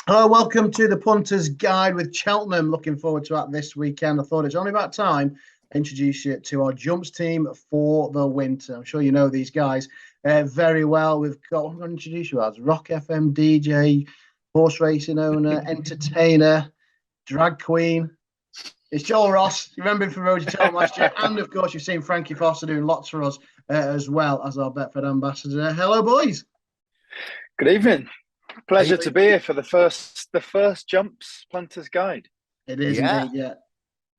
Hello, welcome to the Punters Guide with Cheltenham. Looking forward to that this weekend. I thought it's only about time to introduce you to our jumps team for the winter. I'm sure you know these guys very well. We've got, I'm going to introduce you as Rock FM DJ, horse racing owner, entertainer, drag queen. It's Joel Ross. You remember him from Road to Cheltenham last year. And of course, you've seen Frankie Foster doing lots for us as well as our Betfred ambassador. Hello, boys. Good evening. Pleasure to be here for the first jumps Punters Guide. It is indeed, yeah.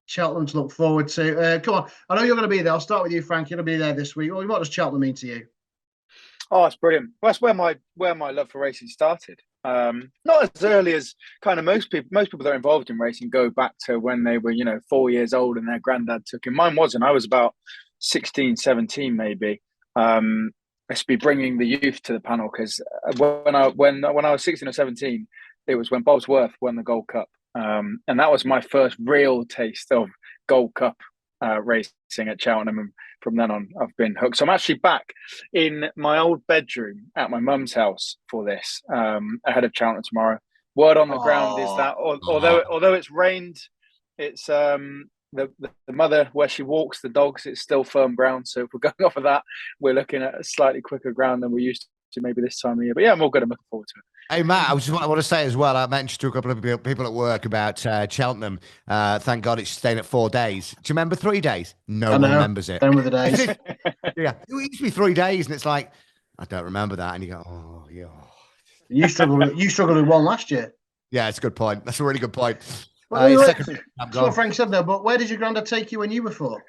Cheltenham to look forward to. Come on, I know you're going to be there. I'll start with you, Frank. You're going to be there this week. Well, what does Cheltenham mean to you? Oh, it's brilliant. Well, that's where my love for racing started. Not as early as kind of most people that are involved in racing go back to when they were 4 years old and their granddad took him. Mine wasn't. I was about 16, 17 maybe. I should be bringing the youth to the panel because when I was 16 or 17, it was when Bosworth won the Gold Cup, and that was my first real taste of Gold Cup racing at Cheltenham. And from then on, I've been hooked. So I'm actually back in my old bedroom at my mum's house for this ahead of Cheltenham tomorrow. Word on the ground is that although it's rained, it's the mother where she walks the dogs, it's still firm ground. So if we're going off of that, we're looking at a slightly quicker ground than we used to maybe this time of year. But yeah, I'm all good. I'm looking forward to it. Hey Matt, I want to say as well, I mentioned to a couple of people at work about Cheltenham. Thank God it's staying at 4 days. Do you remember 3 days? No one remembers it. Done with the days. Yeah, it used to be 3 days, and it's like, I don't remember that. And you go, oh yeah. You struggled with one last year. Yeah, it's a good point. That's a really good point. Well, that's what Frank said there, but where did your granddad take you when you were 4?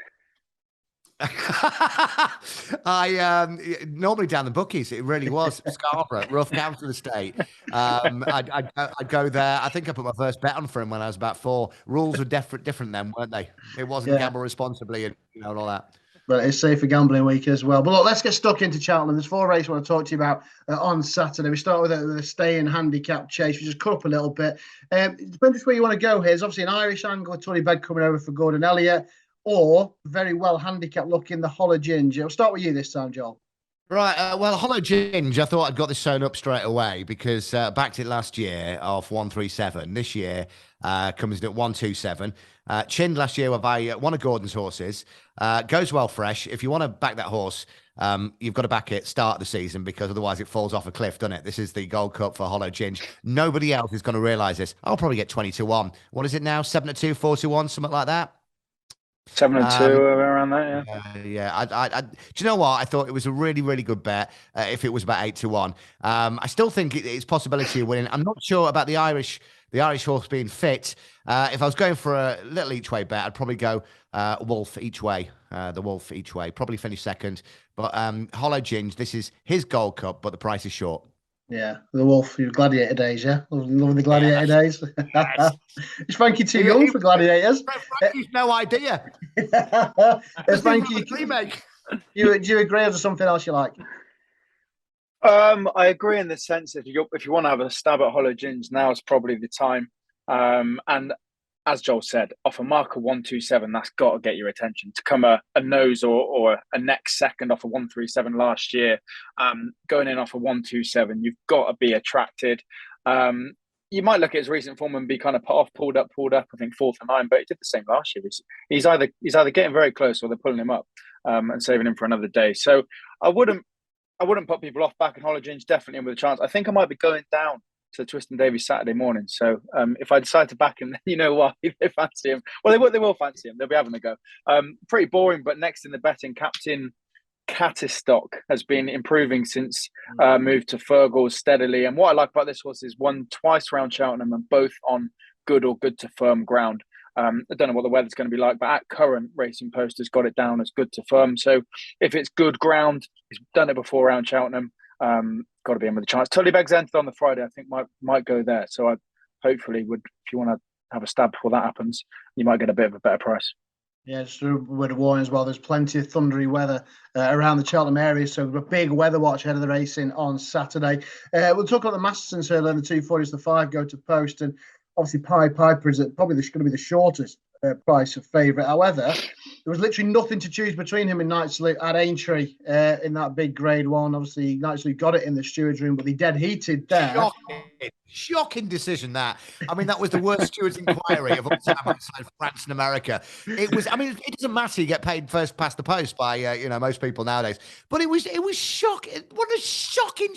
I normally down the bookies. It really was Scarborough, rough council estate. I'd go there. I think I put my first bet on for him when I was about 4. Rules were different then, weren't they? It wasn't gamble responsibly and and all that. But it's safe for gambling week as well. But look, let's get stuck into Cheltenham. There's 4 races I want to talk to you about on Saturday. We start with the stay-in handicap chase. We just cut up a little bit. It depends where you want to go here. There's obviously an Irish angle with Tully Bed coming over for Gordon Elliott, or very well handicapped looking the Hollow Ginger. We'll start with you this time, Joel. Right. Well, Hollow Ginger, I thought I'd got this sewn up straight away because backed it last year off 137. This year comes in at 127. Chinned last year by one of Gordon's horses. Goes well fresh. If you want to back that horse, you've got to back it start of the season because otherwise it falls off a cliff, doesn't it? This is the Gold Cup for Hollow Ginger. Nobody else is going to realise this. I'll probably get 20-1. What is it now? 7-2, 4-1, something like that. 7-2 around that, yeah. Do you know what? I thought it was a really, really good bet. If it was about 8-1, I still think it's possibility of winning. I'm not sure about the Irish horse being fit. If I was going for a little each way bet, I'd probably go Wolf each way. The Wolf each way, probably finish second. But Hollow Ginger, this is his Gold Cup, but the price is short. Yeah, the Wolf, your Gladiator days, yeah? Loving the Gladiator days. Yes. Is Frankie too young for Gladiators? Frankie's no idea. Frankie, do you agree, or is there something else you like? I agree in the sense if you want to have a stab at Hollow Ginger, now is probably the time. And as Joel said, off a mark of 127, that's got to get your attention. To come a nose or a next second off a 137 last year, going in off a 127, you've got to be attracted. You might look at his recent form and be kind of pulled up. I think 4th and 9, but he did the same last year. He's either getting very close or they're pulling him up and saving him for another day. So I wouldn't put people off back in Hollow Ginger. Definitely in with a chance. I think I might be going down to Twist and Davies Saturday morning. So if I decide to back him, then you know what? If they fancy him. Well, they will fancy him. They'll be having a go. Pretty boring, but next in the betting, Captain Catistock has been improving since moved to Fergal steadily. And what I like about this horse is won twice around Cheltenham and both on good or good to firm ground. I don't know what the weather's going to be like, but at current, Racing Post has got it down as good to firm. So if it's good ground, he's done it before around Cheltenham. Got to be in with a chance. Tully Beg's entered on the Friday. I think might go there. So I hopefully would, if you want to have a stab before that happens, you might get a bit of a better price. Yeah, just a word of warning as well. There's plenty of thundery weather around the Cheltenham area, so a big weather watch ahead of the racing on Saturday. We'll talk about the Masterson so then the 240s, the 5 go to post, and obviously Piper is probably going to be the shortest price of favourite. However, there there was literally nothing to choose between him and Night Salute at Aintree in that big Grade 1. Obviously, Night Salute got it in the steward's room, but he dead heated there. Shocking decision that. I mean, that was the worst stewards inquiry of all time outside France and America. It was. I mean, it doesn't matter. You get paid first past the post by most people nowadays. But it was shocking. What a shocking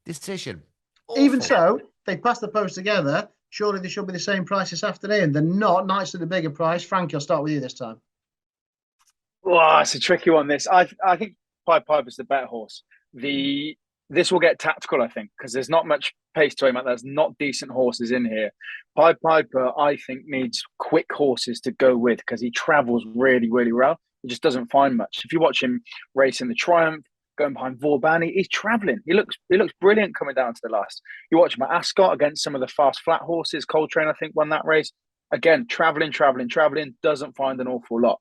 decision. Awful. Even so, they passed the post together. Surely they should be the same price this afternoon. They're not. Nights at the bigger price. Frankie, I'll start with you this time. Well, it's a tricky one. This I think Pied Piper's the better horse. This will get tactical, I think, because there's not much pace to him. There's not decent horses in here. Pied Piper, I think, needs quick horses to go with because he travels really, really well. He just doesn't find much. If you watch him race in the Triumph, going behind Vauban, he's travelling. He looks brilliant coming down to the last. You watch him at Ascot against some of the fast flat horses. Coltrane, I think, won that race. Again, travelling, doesn't find an awful lot.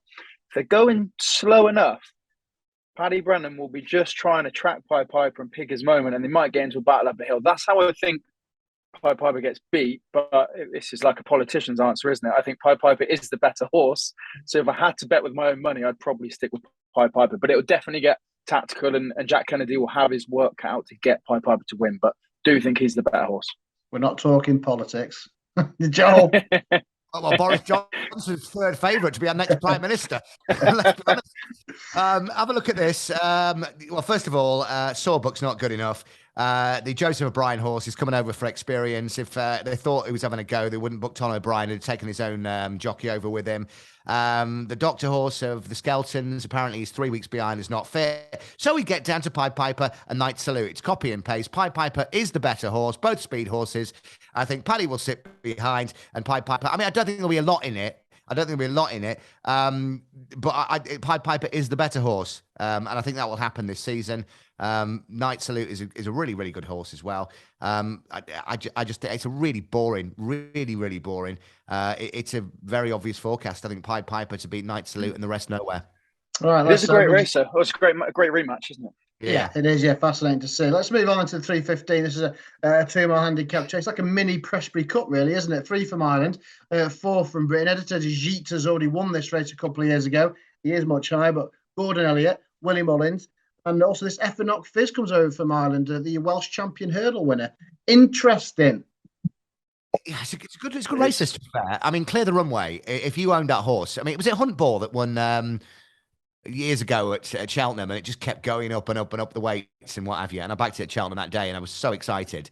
If they're going slow enough, Paddy Brennan will be just trying to track Pied Piper and pick his moment, and they might get into a battle up the hill. That's how I think Pied Piper gets beat, but this is like a politician's answer, isn't it? I think Pied Piper is the better horse. So if I had to bet with my own money, I'd probably stick with Pied Piper, but it will definitely get tactical, and Jack Kennedy will have his work cut out to get Pied Piper to win, but do think he's the better horse. We're not talking politics. Joel. Well, Boris Johnson's third favourite to be our next Prime Minister. Let's be honest. Have a look at this. Well, first of all, Sawbuck's not good enough. The Joseph O'Brien horse is coming over for experience. If they thought he was having a go, they wouldn't book Tom O'Brien. They'd taken his own jockey over with him. The Doctor horse of the Skeltons, apparently he's 3 weeks behind, is not fit. So we get down to Pied Piper and Night Salute. It's copy and paste. Pied Piper is the better horse, both speed horses. I think Paddy will sit behind, and Pied Piper, I mean, I don't think there'll be a lot in it. But Pied Piper is the better horse. And I think that will happen this season. Night Salute is a really, really good horse as well. I just think it's a really boring. It's a very obvious forecast. I think Pied Piper to beat Night Salute and the rest nowhere. All right, it's a great race, though. It's a great rematch, isn't it? Yeah, it is. Yeah, fascinating to see. Let's move on to the 3:15. This is a 2-mile handicap chase, like a mini Presbury Cup, really, isn't it? 3 from Ireland, 4 from Britain. Editor Jeet has already won this race a couple of years ago. He is much higher, but Gordon Elliott, Willie Mullins, and also this Effenock Fizz comes over from Ireland, the Welsh champion hurdle winner. Interesting. Yeah, it's a good race, to be fair. I mean, clear the runway. If you owned that horse, I mean, was it Hunt Ball that won years ago at Cheltenham, and it just kept going up and up and up the weights and what have you? And I backed it at Cheltenham that day, and I was so excited.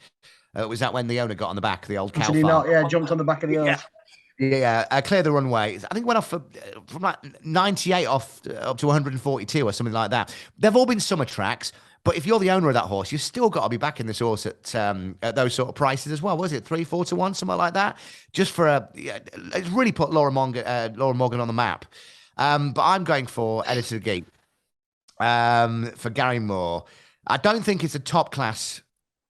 Was that when the owner got on the back of the old cow farm? Not? Yeah, jumped on the back of the others. Yeah, clear the runway. I think went off from like 98 off up to 142 or something like that. They've all been summer tracks, but if you're the owner of that horse, you've still got to be backing this horse at those sort of prices as well. Was it 3-4 to 1, something like that? Just for it's really put Laura Morgan on the map. But I'm going for Editor Geek for Gary Moore. I don't think it's a top class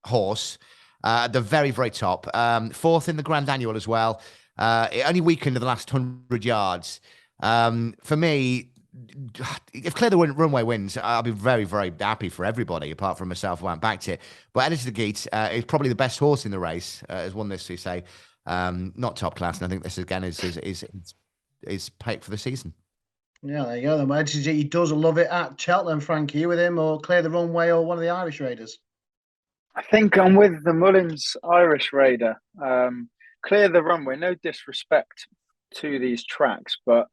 horse. The very, very top. 4th in the Grand Annual as well. It only weakened in the last 100 yards. For me, if Clear the Runway wins, I'll be very, very happy for everybody, apart from myself who haven't backed it. But Editor Geet is probably the best horse in the race. Has won this, you say. Not top class, and I think this again is picked for the season. Yeah, there you go. Then he does love it at Cheltenham. Frankie, you with him, or Clear the Runway, or one of the Irish Raiders? I think I'm with the Mullins Irish Raider. Clear the Runway. No disrespect to these tracks, but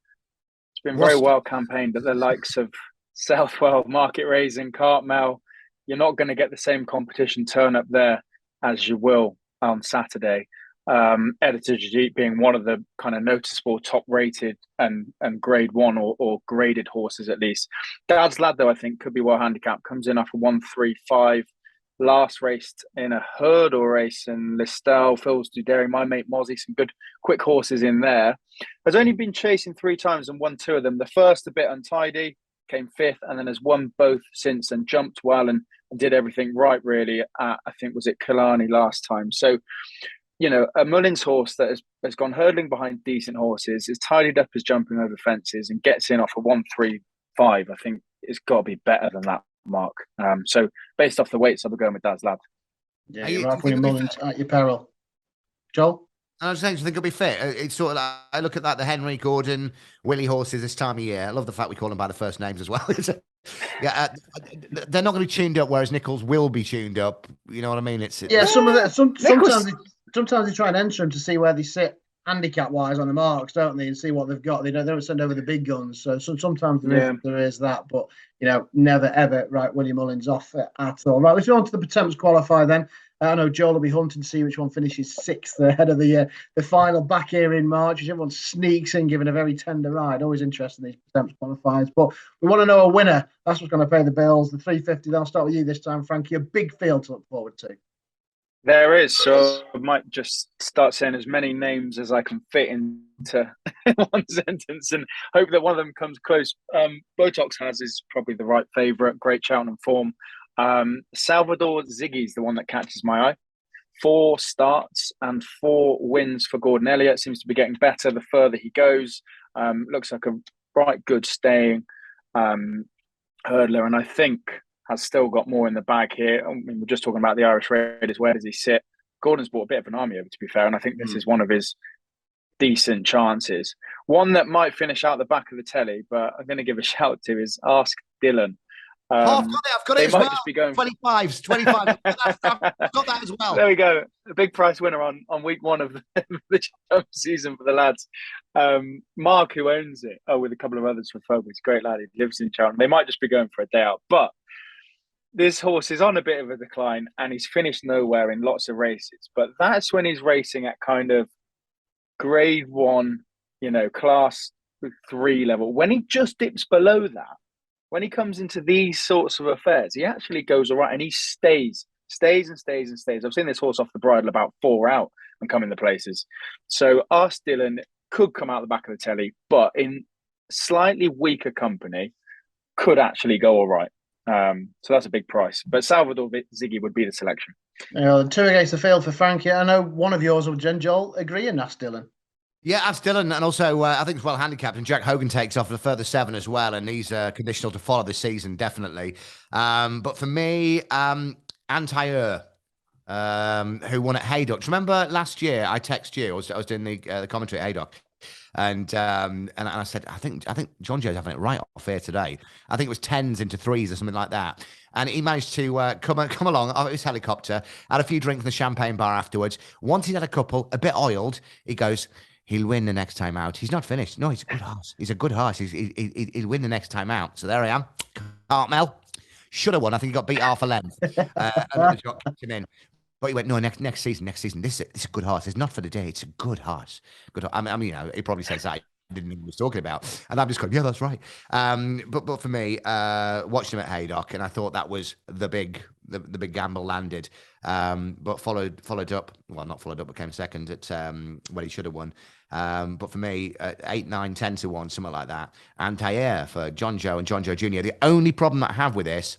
it's been very well campaigned at the likes of Southwell, Market Raising, Cartmel. You're not going to get the same competition turn up there as you will on Saturday. Editor Jeet being one of the kind of noticeable top rated and grade 1 or graded horses at least. Dad's Lad, though, I think could be well handicapped. Comes in off a 1-3-5. Last raced in a hurdle race in Listel, Phil's Duderi, my mate Mozzie, some good quick horses in there. Has only been chasing 3 times and won 2 of them. The first a bit untidy, came 5th, and then has won both since and jumped well and did everything right, really. I think was it Killarney last time. So, you know, a Mullins horse that has gone hurdling behind decent horses, is tidied up as jumping over fences and gets in off a 1-3-5. I think it's got to be better than that mark. So based off the weights, I'll be going with Dad's Lad. Yeah, you're right, William Mullins at your peril. Joel? I was saying, do you think he'll be fit? It's sort of like, I look at that, the Henry, Gordon, Willie horses this time of year. I love the fact we call them by the first names as well. Yeah, they're not going to be tuned up, whereas Nichols will be tuned up. You know what I mean? Yeah, Nichols. sometimes they try and enter them to see where they sit handicap wise on the marks, don't they, and see what they've got. They don't send over the big guns. So sometimes there is that, but never ever right. William Mullins off at all. Right, let's go on to the Pertemps qualifier then. I know Joel will be hunting to see which one finishes sixth ahead of the final back here in March, which everyone sneaks in, giving a very tender ride. Always interesting, these Pertemps qualifiers. But we want to know a winner. That's what's going to pay the bills. The 350. Then I'll start with you this time, Frankie. A big field to look forward to. There is, so I might just start saying as many names as I can fit into one sentence and hope that one of them comes close. Botox has is probably the right favourite, great Cheltenham form. Salvador Ziggy's the one that catches my eye. 4 starts and 4 wins for Gordon Elliott. Seems to be getting better the further he goes. Looks like a right good staying hurdler, and I think has still got more in the bag here. I mean, we're just talking about the Irish Raiders. Where does he sit? Gordon's brought a bit of an army over, to be fair, and I think this is one of his decent chances. One that might finish out the back of the telly, but I'm going to give a shout to is Ask Dylan. I've got it as well. Just be going 25s. I've got that as well. There we go. A big price winner on week 1 of the season for the lads. Mark, who owns it, with a couple of others from Phobos, great lad. He lives in Cheltenham. They might just be going for a day out. But this horse is on a bit of a decline and he's finished nowhere in lots of races. But that's when he's racing at kind of grade 1, class 3 level. When he just dips below that, when he comes into these sorts of affairs, he actually goes all right and he stays and stays and stays. I've seen this horse off the bridle about 4 out and come in the places. So Ask Dylan could come out the back of the telly, but in slightly weaker company, could actually go all right. So that's a big price. But Salvador Ziggy would be the selection. 2 against the field for Frankie. I know one of yours will, Joel, agree in Ask Dylan. Yeah, Ask Dylan, and also I think it's well handicapped, and Jack Hogan takes off a further 7 as well, and he's conditional to follow this season, definitely. But for me, Antire, who won at Haydock. Remember last year I texted you, I was doing the commentary at Haydock, and I said, I think John Joe's having it right off here today. I think it was 10s into 3s or something like that. And he managed to come along off his helicopter, had a few drinks in the champagne bar afterwards. Once he'd had a couple, a bit oiled, he goes, he'll win the next time out. He's not finished. No, he's a good horse. He's a good horse. He'll win the next time out. So there I am. Cartmel. Should have won. I think he got beat half a length. And got kicked him in. But he went, no, next season. This is a good horse. It's not for the day. It's a good horse. Good. I mean, he probably says that. He didn't know what he was talking about. And I'm just going, yeah, that's right. But for me, watched him at Haydock, and I thought that was the big gamble landed. But followed up. Well, not followed up, but came second at where he should have won. But for me, 8, 9, 10 to 1, something like that. Antire for John Joe and John Joe Jr. The only problem that I have with this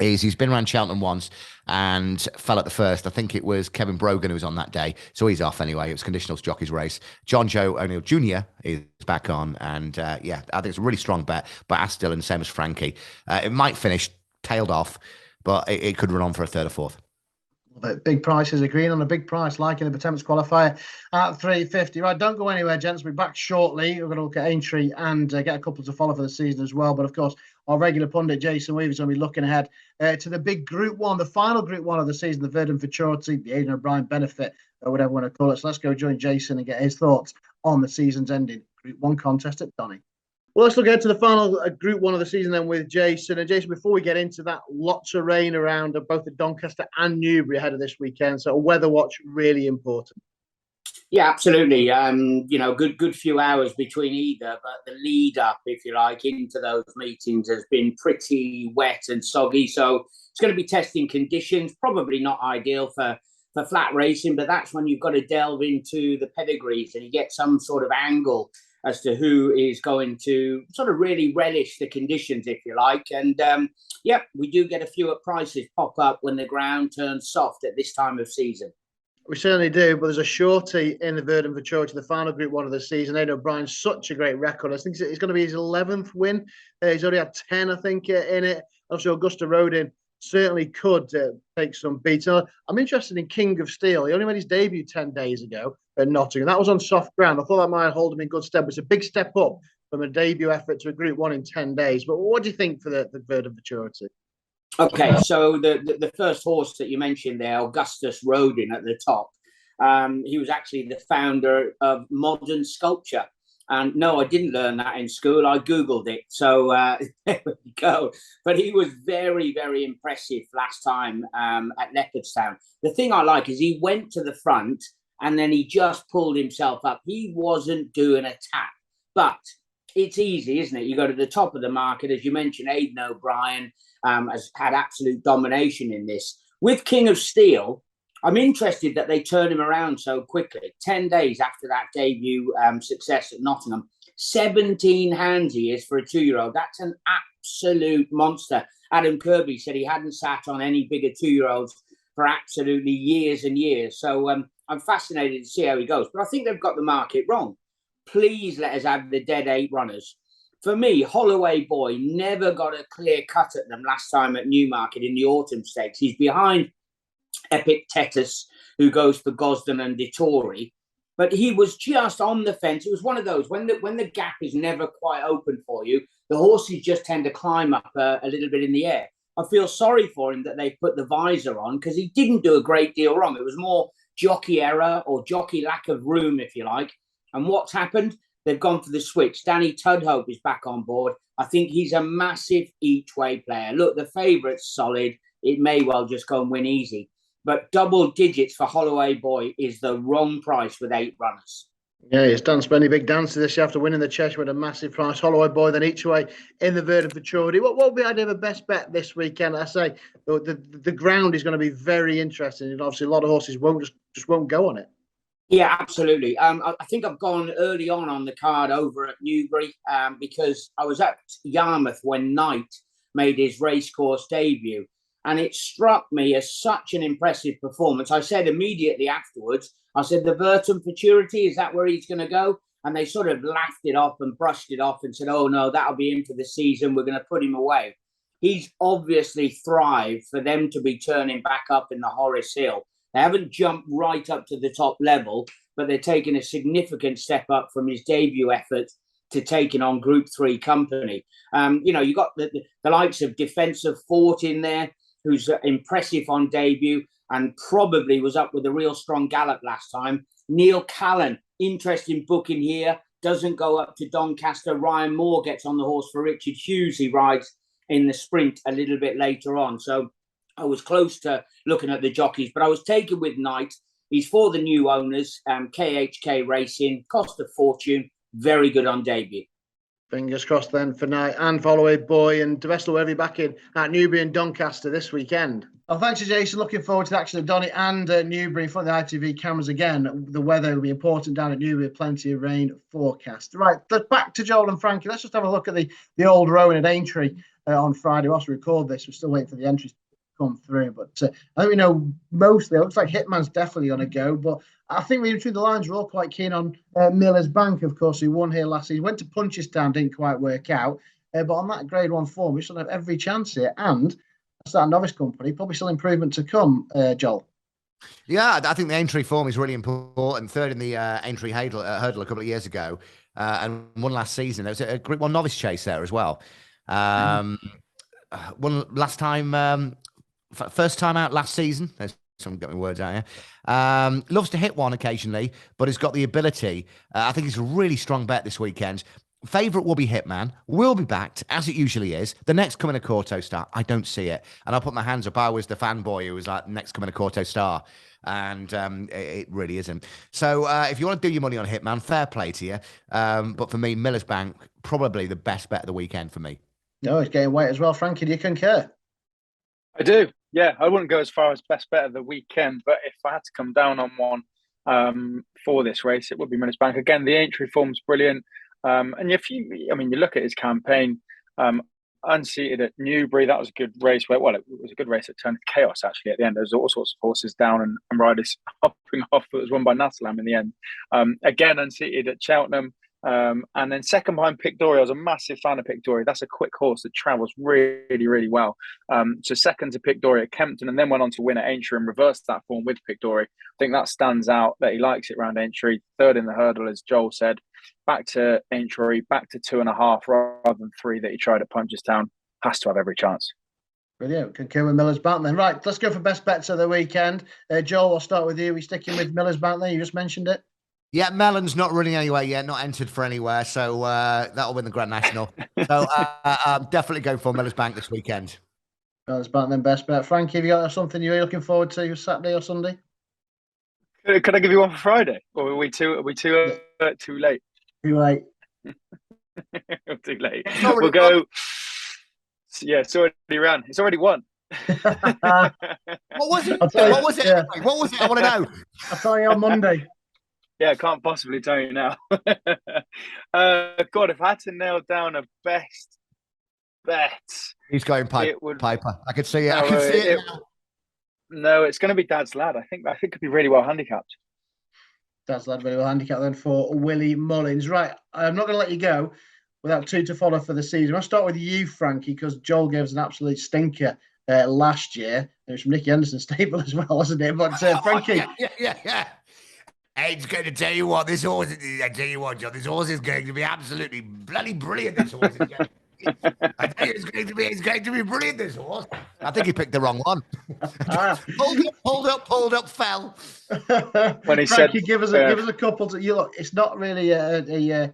is he's been around Cheltenham once and fell at the first. I think it was Kevin Brogan who was on that day. So he's off anyway. It was conditional jockey's race. John Joe O'Neill Jr. is back on. And I think it's a really strong bet. But Ask Dylan, same as Frankie. It might finish tailed off, but it could run on for a third or fourth. Big prices, agreeing on a big price, liking the Pertemps qualifier at 350. Right, don't go anywhere, gents. We'll be back shortly. We're going to look at Aintree and get a couple to follow for the season as well. But of course, our regular pundit, Jason Weaver, is going to be looking ahead to the big Group 1, the final Group 1 of the season, the Vertem Futurity, the Aidan O'Brien benefit, or whatever you want to call it. So let's go join Jason and get his thoughts on the season's ending Group 1 contest at Donny. Well, let's look ahead to the final Group 1 of the season then with Jason. And Jason, before we get into that, lots of rain around both at Doncaster and Newbury ahead of this weekend. So a weather watch, really important. Yeah, absolutely. Good few hours between either, but the lead up, if you like, into those meetings has been pretty wet and soggy. So it's going to be testing conditions, probably not ideal for flat racing, but that's when you've got to delve into the pedigrees and you get some sort of angle as to who is going to sort of really relish the conditions, if you like. And we do get a few at prices pop up when the ground turns soft at this time of season. We certainly do, but there's a shorty in the Vertem Futurity, the final Group 1 of the season. Aidan O'Brien's such a great record. I think it's going to be his 11th win. He's already had 10, I think, in it. Also, Augusta Rodin certainly could take some beats. I'm interested in King of Steel. He only made his debut 10 days ago at Nottingham. That was on soft ground. I thought that might hold him in good stead, but it's a big step up from a debut effort to a Group 1 in 10 days. But what do you think for the Vertem Futurity? Okay, so the first horse that you mentioned there, Augustus Rodin at the top, he was actually the founder of modern sculpture. And no, I didn't learn that in school. I Googled it. So there we go. But he was very, very impressive last time at Leopardstown. The thing I like is he went to the front and then he just pulled himself up. He wasn't doing a tap. But it's easy, isn't it? You go to the top of the market. As you mentioned, Aidan O'Brien has had absolute domination in this. With King of Steel, I'm interested that they turn him around so quickly. 10 days after that debut success at Nottingham, 17 hands he is for a 2-year-old. That's an absolute monster. Adam Kirby said he hadn't sat on any bigger 2-year-olds for absolutely years and years. So I'm fascinated to see how he goes. But I think they've got the market wrong. Please let us have the dead 8 runners. For me, Holloway Boy never got a clear cut at them last time at Newmarket in the Autumn Stakes. He's behind Epictetus, who goes for Gosden and Dettori, but he was just on the fence. It was one of those when the gap is never quite open for you, the horses just tend to climb up a little bit in the air. I feel sorry for him that they put the visor on because he didn't do a great deal wrong. It was more jockey error or jockey lack of room, if you like. And what's happened? They've gone for the switch. Danny Tudhope is back on board. I think he's a massive each-way player. Look, the favourite's solid. It may well just go and win easy. But double digits for Holloway Boy is the wrong price with 8 runners. Yeah, he's done many big dances this year after winning the Cheshire with a massive price. Holloway Boy then each way in the Vertem Futurity. What would be the idea of a best bet this weekend? I say the ground is going to be very interesting, and obviously a lot of horses won't go on it. Yeah, absolutely. I think I've gone early on the card over at Newbury because I was at Yarmouth when Knight made his racecourse debut. And it struck me as such an impressive performance. I said immediately afterwards, I said, the Vertem Futurity, is that where he's going to go? And they sort of laughed it off and brushed it off and said, oh, no, that'll be him for the season. We're going to put him away. He's obviously thrived for them to be turning back up in the Horace Hill. They haven't jumped right up to the top level, but they're taking a significant step up from his debut effort to taking on Group 3 company. You got the likes of Defensive Fort in there, who's impressive on debut and probably was up with a real strong gallop last time. Neil Callan, interesting booking here, doesn't go up to Doncaster. Ryan Moore gets on the horse for Richard Hughes. He rides in the sprint a little bit later on. So I was close to looking at the jockeys, but I was taken with Knight. He's for the new owners, KHK Racing, cost a fortune, very good on debut. Fingers crossed then for Knight and Holloway Boy, and Devestal will be back in at Newbury and Doncaster this weekend. Well, thanks to Jason. Looking forward to actually Donny and Newbury in front of the ITV cameras again. The weather will be important down at Newbury, plenty of rain forecast. Right, back to Joel and Frankie. Let's just have a look at the old Roan at Aintree on Friday. Whilst we record this, we're still waiting for the entries to come through. But I think we know mostly. It looks like Hitman's definitely going to go, but I think we between the lines we're all quite keen on Miller's Bank, of course, who won here last season. Went to Punchestown, didn't quite work out. But on that Grade 1 form, we still have every chance here. And that's that novice company, probably still improvement to come, Joel. Yeah, I think the Aintree form is really important. Third in the Aintree hurdle a couple of years ago and won last season. There was a Group 1 novice chase there as well. Won last time, first time out last season. I'm getting words out here. Loves to hit one occasionally, but has got the ability. I think it's a really strong bet this weekend. Favourite will be Hitman. Will be backed, as it usually is. The next coming a Corto Star, I don't see it. And I'll put my hands up. I was the fanboy who was like, next coming a Corto Star. And it really isn't. So if you want to do your money on Hitman, fair play to you. But for me, Miller's Bank, probably the best bet of the weekend for me. No, it's getting weight as well. Frankie, do you concur? I do. Yeah, I wouldn't go as far as best bet of the weekend, but if I had to come down on one for this race, it would be Miller's Bank. Again, the Aintree form's brilliant. And you look at his campaign, unseated at Newbury, that was a good race. It was a good race that turned to chaos, actually, at the end. There was all sorts of horses down and riders hopping off. It was won by Nasalam in the end. Again, unseated at Cheltenham, And then second behind Pictory, I was a massive fan of Pictory. That's a quick horse that travels really, really well. So second to Pictory at Kempton, and then went on to win at Aintree and reversed that form with Pictory. I think that stands out that he likes it around Aintree. Third in the hurdle, as Joel said. Back to Aintree, back to 2.5 rather than 3 that he tried at Punchestown. Has to have every chance. Brilliant. Concur with Miller's Bank then. Right, let's go for best bets of the weekend. Joel, I'll start with you. We sticking with Miller's Bank there? You just mentioned it. Yeah, Mellon's not running anywhere yet, not entered for anywhere, so that'll win the Grand National. So I'm definitely going for Miller's Bank this weekend. Miller's Bank then, best bet. Frankie, have you got something you're looking forward to Saturday or Sunday? Could I give you one for Friday, or are we too late? Too late. Too late. We'll go. Yeah, it's already ran. It's already won. What was it? What was it? Yeah. What was it? I want to know. I'll tell you on Monday. Yeah, I can't possibly tell you now. God, if I had to nail down a best bet, He's going Piper. I could see it. I can see it now. No, it's going to be Dad's Lad. I think it'd be really well handicapped. Dad's Lad really well handicapped then for Willie Mullins. Right, I'm not going to let you go without 2 to follow for the season. I'll start with you, Frankie, because Joel gave us an absolute stinker last year. It was from Nicky Henderson's stable as well, wasn't it? But Frankie. Yeah. It's going to tell you what, this horse, I tell you what, John, this horse is going to be absolutely bloody brilliant, this horse. I tell you, it's going to be brilliant, this horse. I think he picked the wrong one. Pulled up, fell. When he Frankie, said, give us a couple to you. Look, it's not really a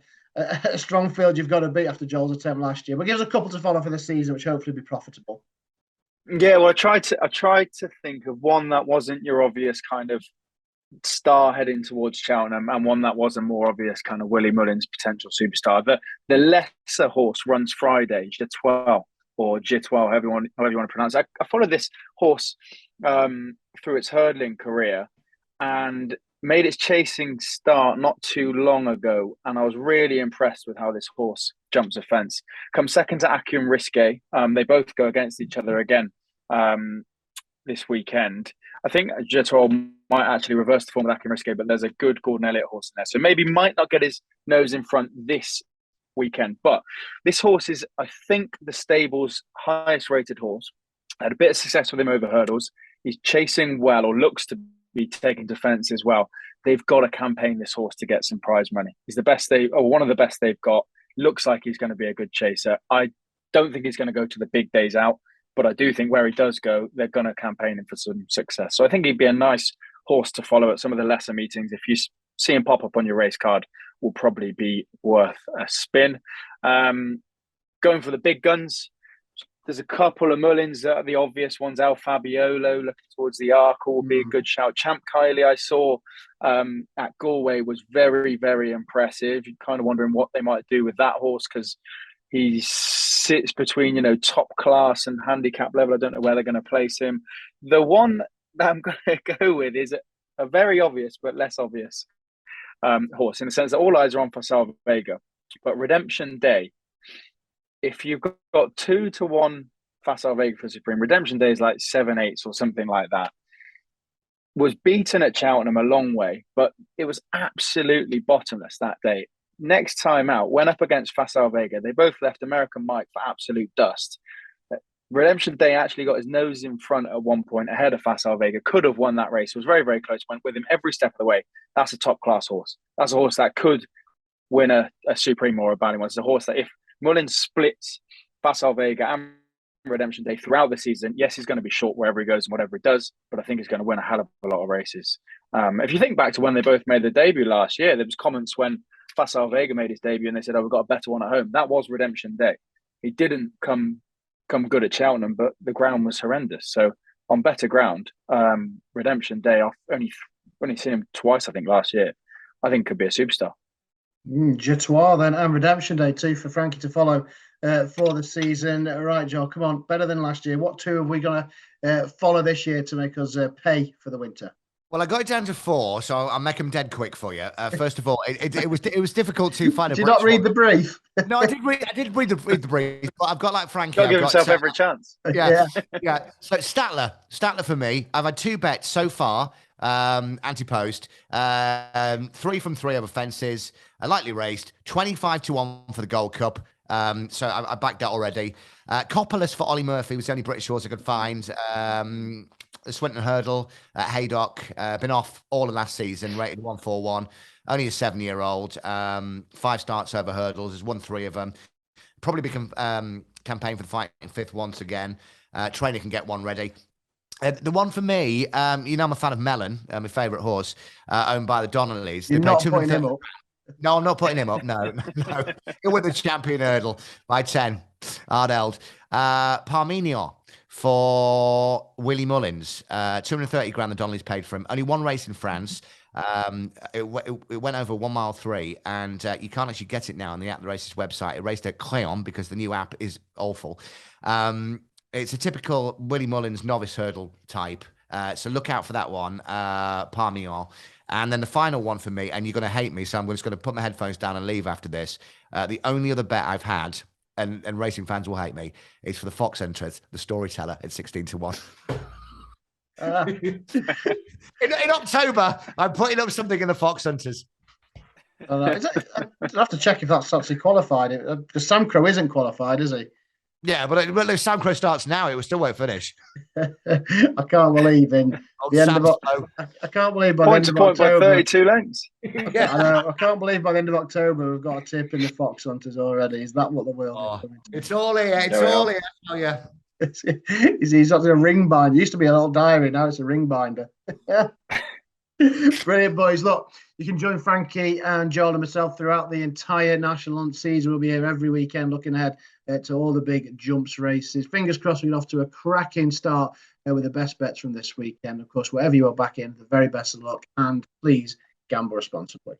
strong field you've got to beat after Joel's attempt last year, but give us a couple to follow for the season, which hopefully will be profitable. Yeah, well, I tried to think of one that wasn't your obvious kind of star heading towards Cheltenham, and one that was a more obvious kind of Willie Mullins potential superstar. The lesser horse runs Friday, Jetoile or Jetoile, however you want to pronounce it. I followed this horse through its hurdling career and made its chasing start not too long ago, and I was really impressed with how this horse jumps a fence. Comes second to Acum Risque. They both go against each other again this weekend. I think Jetoile might actually reverse the form of Acum Risque, but there's a good Gordon Elliott horse in there, so maybe might not get his nose in front this weekend. But this horse is, I think, the stable's highest rated horse. Had a bit of success with him over hurdles. He's chasing well, or looks to be taking defence as well. They've got to campaign this horse to get some prize money. He's the best one of the best they've got. Looks like he's going to be a good chaser. I don't think he's going to go to the big days out, but I do think where he does go, they're going to campaign him for some success. So I think he'd be a nice horse to follow at some of the lesser meetings. If you see him pop up on your race card, will probably be worth a spin. Going for the big guns, there's a couple of Mullins that are the obvious ones. El Fabiolo looking towards the arc will be a good shout. Champ Kylie I saw at Galway was very, very impressive. You're kind of wondering what they might do with that horse, because he sits between, top class and handicap level. I don't know where they're going to place him. The one that I'm going to go with is a very obvious but less obvious horse, in the sense that all eyes are on Facile Vega. But Redemption Day, if you've got 2-1 Facile Vega for Supreme, Redemption Day is like 7/8 or something like that. Was beaten at Cheltenham a long way, but it was absolutely bottomless that day. Next time out, went up against Facile Vega. They both left American Mike for absolute dust. Redemption Day actually got his nose in front at one point ahead of Facile Vega. Could have won that race. Was very, very close. Went with him every step of the way. That's a top-class horse. That's a horse that could win a Supreme or a Bally one. It's a horse that if Mullins splits Facile Vega and Redemption Day throughout the season, yes, he's going to be short wherever he goes and whatever he does, but I think he's going to win a hell of a lot of races. If you think back to when they both made their debut last year, there was comments when Facile Vega made his debut and they said, we've got a better one at home. That was Redemption Day. He didn't come good at Cheltenham, but the ground was horrendous. So on better ground, Redemption Day, I've only seen him twice, I think, last year. I think could be a superstar. Jetoile then, and Redemption Day too for Frankie to follow for the season. Right, Joe, come on, better than last year. What two are we going to follow this year to make us pay for the winter? Well, I got it down to 4, so I'll make them dead quick for you. First of all, it was difficult to find a. Did you not read the brief? No, I did read the brief, but I've got like Frankie. Don't give yourself every chance. Yeah. So Statler for me. I've had 2 bets so far. anti-post. 3 from 3 over fences. Lightly raced. 25-1 for the Gold Cup. So I backed that already. Copperless for Ollie Murphy was the only British horse I could find. The Swinton Hurdle at Haydock. Been off all of last season, rated 141. Only a 7-year-old. 5 starts over hurdles. Has won 3 of them. Probably be campaign for the fight in 5th once again. Trainer can get one ready. The one for me, I'm a fan of Melon, my favourite horse, owned by the Donnellys. You're not putting him up. No, I'm not putting him up. No. He'll win the champion hurdle by 10. Ardeld. Parmenio for Willie Mullins. 230 grand the Donnellys paid for him. Only one race in France. It went over 1 mile 3, and you can't actually get it now on the At the Races website. It raced at Cléon because the new app is awful. It's a typical Willie Mullins novice hurdle type. So look out for that one, Parmeon. And then the final one for me, and you're going to hate me, so I'm just going to put my headphones down and leave after this. The only other bet I've had, and racing fans will hate me, is for the Fox Hunters, the Storyteller at 16-1. In October, I'm putting up something in the Fox Hunters. I'd have to check if that's actually qualified. Because Sam Crow isn't qualified, is he? Yeah, but if Sam Crow starts now, it still won't finish. I can't believe in the end of I can't believe by point the end to of point by October. 32 lengths. Yeah, I can't believe by the end of October we've got a tip in the Fox Hunters already. Is that what the world is? It's all here. It's all here. Oh yeah. He's got a ring binder. It used to be an old diary. Now it's a ring binder. Brilliant, boys. Look, you can join Frankie and Joel and myself throughout the entire national hunt season. We'll be here every weekend looking ahead to all the big jumps races. Fingers crossed we get off to a cracking start with the best bets from this weekend. Of course, wherever you are back in, the very best of luck. And please gamble responsibly.